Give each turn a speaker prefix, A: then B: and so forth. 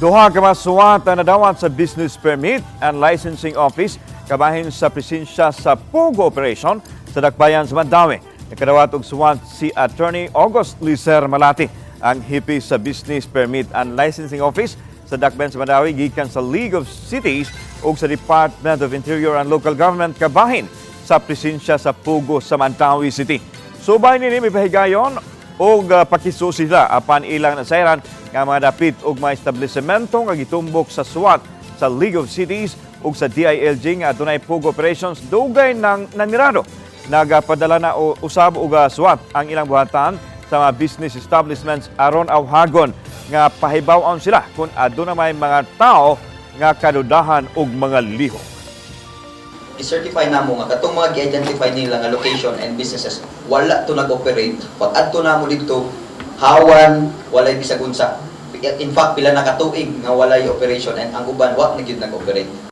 A: Duha ka mga suwat na nadawat sa Business Permit and Licensing Office kabahin sa presensya sa POGO operation sa dakbayan sa Mandaue. Nakadawat og suwat si Attorney August Licer Malati, ang hipi sa Business Permit and Licensing Office sa dakbayan sa Mandaue gikan sa League of Cities ug sa Department of Interior and Local Government kabahin sa presensya sa POGO sa Mandaue City. Subay nini mipahigayon og pakisusi sila apan ilang nasayran nga mga dapit ug mga establisyemento nga gitumbok sa suwat sa League of Cities ug sa DILG nga adunay POGO operations dugay ng nanirado. Nagapadala na usab og suwat ang ilang buhatan sa mga business establishments aron awhagon nga pahibaw-on sila kung aduna may mga tao nga kadudahan og mga lihok.
B: I-certify na mo nga katong mga gi-identify nila nga location and businesses wala to nag-operate. Pag adto na mo dito hawan walay bisag unsa. In fact pila na katuig nga walay operation and ang uban wa na gyud nag-operate.